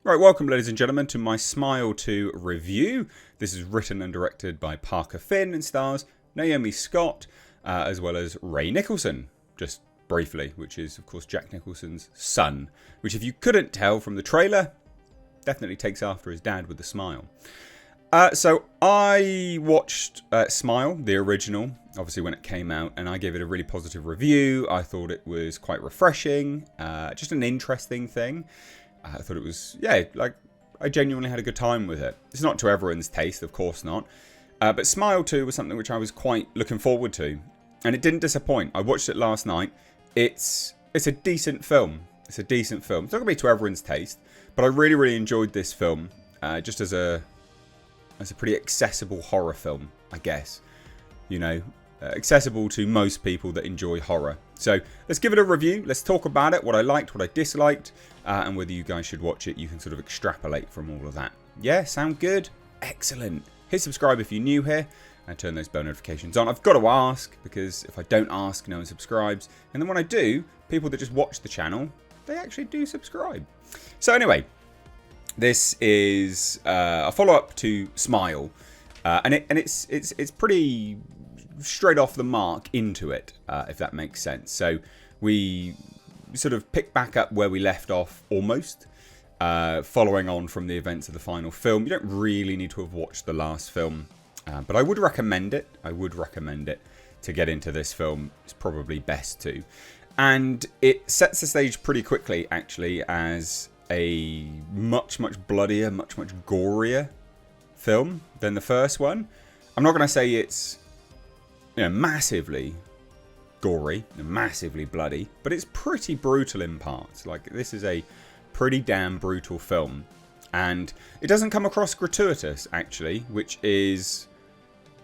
Right, welcome ladies and gentlemen to my Smile 2 review. This is written and directed by Parker Finn and stars Naomi Scott as well as Ray Nicholson, just briefly, which is of course Jack Nicholson's son, which if you couldn't tell from the trailer, definitely takes after his dad with the smile. So I watched Smile, the original, obviously when it came out, and I gave it a really positive review. I thought it was quite refreshing, just an interesting thing. I thought it was, I genuinely had a good time with it. It's not to everyone's taste, of course not. But Smile 2 was something which I was quite looking forward to. And it didn't disappoint. I watched it last night. It's a decent film. It's a decent film. It's not going to be to everyone's taste. But I really, really enjoyed this film. Just as a pretty accessible horror film, I guess. You know, accessible to most people that enjoy horror. So let's give it a review. Let's talk about it, what I liked, what I disliked, and whether you guys should watch it. You can sort of extrapolate from all of that. Yeah, sound good? Excellent. Hit subscribe if you're new here and turn those bell notifications on. I've got to ask, because if I don't ask, no one subscribes. And then when I do, people that just watch the channel, they actually do subscribe. So anyway, this is a follow-up to Smile, and it's pretty straight off the mark into it, if that makes sense. So we sort of pick back up where we left off almost, following on from the events of the final film. You don't really need to have watched the last film, but I would recommend it. I would recommend it to get into this film. It's probably best to. And it sets the stage pretty quickly, actually, as a much bloodier, much gorier film than the first one. I'm not going to say it's massively gory, massively bloody, but it's pretty brutal in parts. Like, this is a pretty damn brutal film, and it doesn't come across gratuitous, actually, which is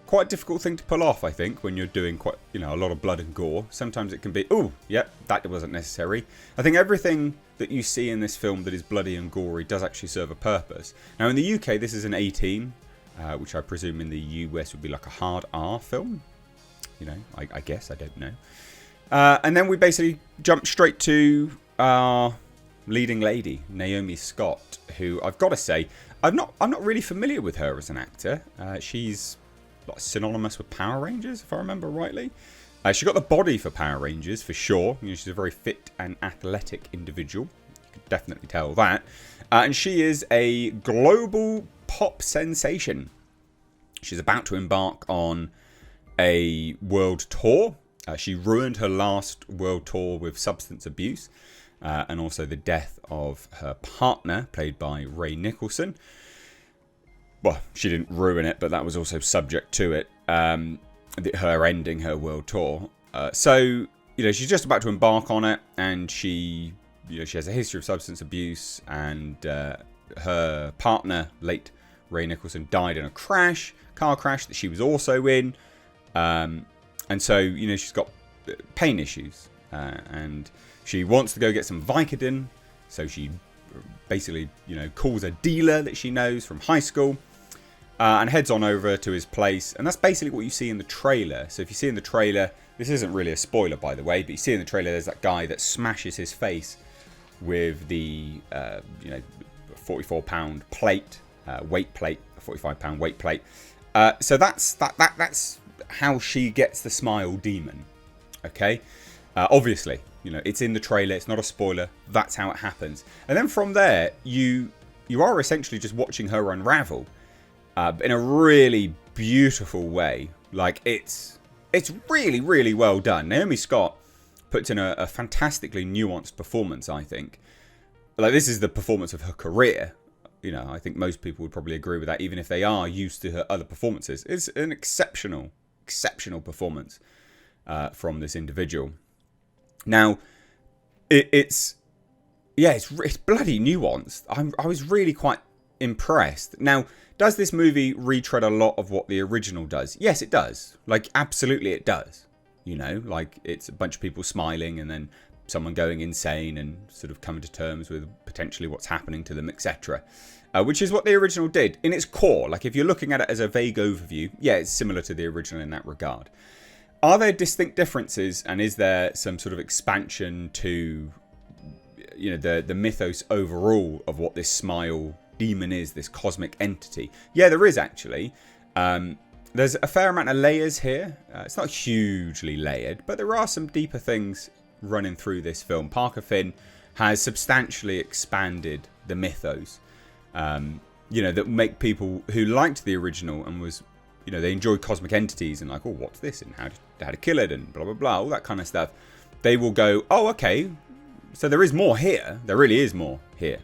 quite a difficult thing to pull off, I think, when you're doing quite, a lot of blood and gore. Sometimes it can be, oh, yep, that wasn't necessary. I think everything that you see in this film that is bloody and gory does actually serve a purpose. Now, in the UK, this is an 18, which I presume in the US would be like a hard R film. I guess, I don't know. And then we basically jump straight to our leading lady, Naomi Scott, who I've got to say, I'm not really familiar with her as an actor. She's synonymous with Power Rangers, if I remember rightly. She got the body for Power Rangers, for sure. She's a very fit and athletic individual. You can definitely tell that. And she is a global pop sensation. She's about to embark on a world tour. She ruined her last world tour with substance abuse, and also the death of her partner, played by Ray Nicholson. Well, she didn't ruin it, but that was also subject to it, her ending her world tour. So she's just about to embark on it, and she has a history of substance abuse, and her partner, late Ray Nicholson, died in a car crash that she was also in. And so, she's got pain issues, and she wants to go get some Vicodin. So she basically, calls a dealer that she knows from high school, and heads on over to his place. And that's basically what you see in the trailer. So if you see in the trailer, this isn't really a spoiler, by the way, but you see in the trailer, there's that guy that smashes his face with the, 44-pound plate, weight plate, a 45-pound weight plate. So that's how she gets the smile demon. Okay, obviously, it's in the trailer. It's not a spoiler. That's how it happens. And then from there, you are essentially just watching her unravel, in a really beautiful way. Like, it's really well done. Naomi Scott puts in a fantastically nuanced performance, I think. Like, this is the performance of her career. I think most people would probably agree with that, even if they are used to her other performances. It's an exceptional performance from this individual. Now, it's bloody nuanced. I was really quite impressed. Now, does this movie retread a lot of what the original does? Yes, it does. Like, absolutely it does. Like, it's a bunch of people smiling and then someone going insane and sort of coming to terms with potentially what's happening to them, etc. Which is what the original did in its core. Like, if you're looking at it as a vague overview, yeah, it's similar to the original in that regard. Are there distinct differences, and is there some sort of expansion to the mythos overall of what this Smile demon is, this cosmic entity. Yeah, there is actually. There's a fair amount of layers here. It's not hugely layered, but there are some deeper things running through this film. Parker Finn has substantially expanded the mythos, that make people who liked the original and was, they enjoyed cosmic entities and like, oh, what's this and how to kill it and blah, blah, blah, all that kind of stuff. They will go, oh, okay, so there is more here. There really is more here,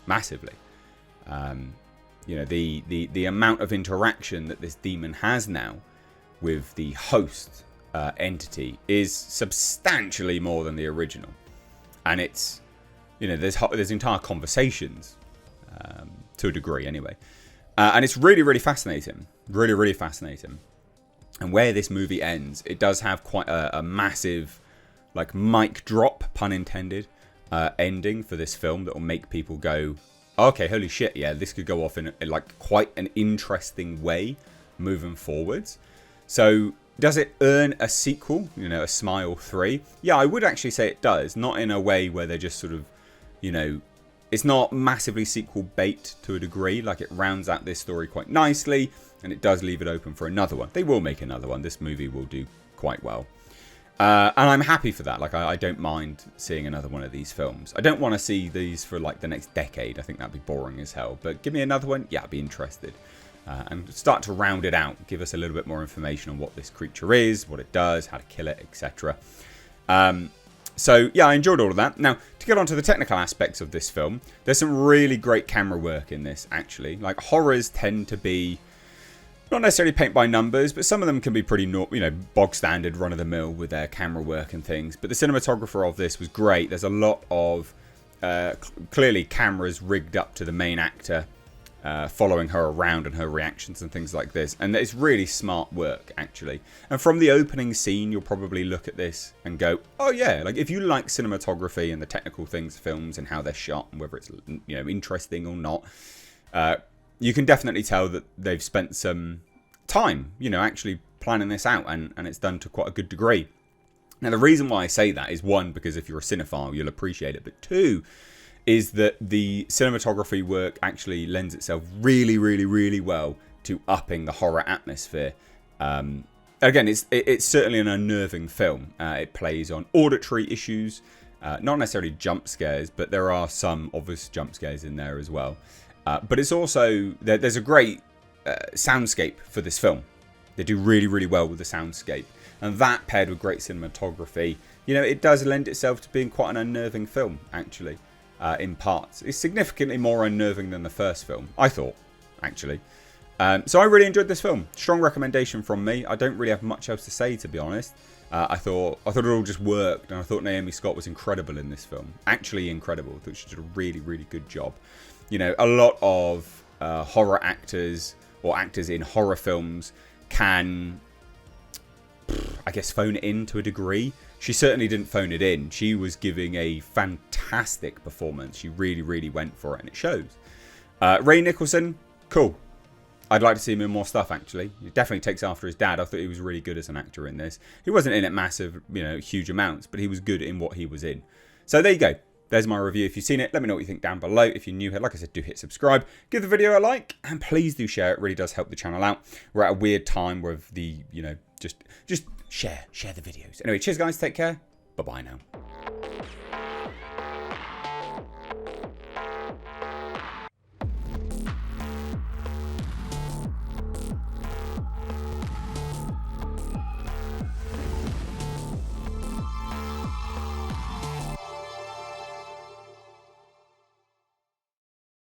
massively. The amount of interaction that this demon has now with the host entity is substantially more than the original. And it's, there's entire conversations, to a degree anyway. And it's really, really fascinating. Really, really fascinating. And where this movie ends, it does have quite a massive, like, mic drop, pun intended, ending for this film that will make people go, okay, holy shit, yeah, this could go off in like quite an interesting way moving forwards. So does it earn a sequel, a Smile 3? Yeah, I would actually say it does. Not in a way where they're just sort of, it's not massively sequel bait to a degree. Like, it rounds out this story quite nicely, and it does leave it open for another one. They will make another one. This movie will do quite well. And I'm happy for that. Like, I don't mind seeing another one of these films. I don't want to see these for, like, the next decade. I think that'd be boring as hell. But give me another one. Yeah, I'd be interested. And start to round it out. Give us a little bit more information on what this creature is, what it does, how to kill it, etc. So, yeah, I enjoyed all of that. Now, to get on to the technical aspects of this film, there's some really great camera work in this, actually. Like, horrors tend to be not necessarily paint by numbers, but some of them can be pretty, bog standard, run of the mill with their camera work and things. But the cinematographer of this was great. There's a lot of clearly cameras rigged up to the main actor, following her around and her reactions and things like this. And it's really smart work, actually. And from the opening scene, you'll probably look at this and go, oh yeah, like, if you like cinematography and the technical things, films and how they're shot and whether it's, interesting or not, you can definitely tell that they've spent some time, actually planning this out, and it's done to quite a good degree. Now, the reason why I say that is, one, because if you're a cinephile, you'll appreciate it, but two, is that the cinematography work actually lends itself really, really, really well to upping the horror atmosphere. Again, it's certainly an unnerving film. It plays on auditory issues, not necessarily jump scares, but there are some obvious jump scares in there as well. But it's also, there's a great soundscape for this film. They do really, really well with the soundscape. And that, paired with great cinematography, it does lend itself to being quite an unnerving film, actually, in parts. It's significantly more unnerving than the first film, I thought, actually. So I really enjoyed this film. Strong recommendation from me. I don't really have much else to say, to be honest. I thought it all just worked, and I thought Naomi Scott was incredible in this film. Actually incredible. I thought she did a really, really good job. A lot of horror actors or actors in horror films can, I guess, phone it in to a degree. She certainly didn't phone it in. She was giving a fantastic performance. She really, really went for it, and it shows. Ray Nicholson, cool. I'd like to see him in more stuff, actually. He definitely takes after his dad. I thought he was really good as an actor in this. He wasn't in it massive, huge amounts, but he was good in what he was in. So there you go. There's my review. If you've seen it, let me know what you think down below. If you're new here, like I said, do hit subscribe. Give the video a like, and please do share. It really does help the channel out. We're at a weird time where just share the videos. Anyway, cheers guys, take care. Bye-bye now.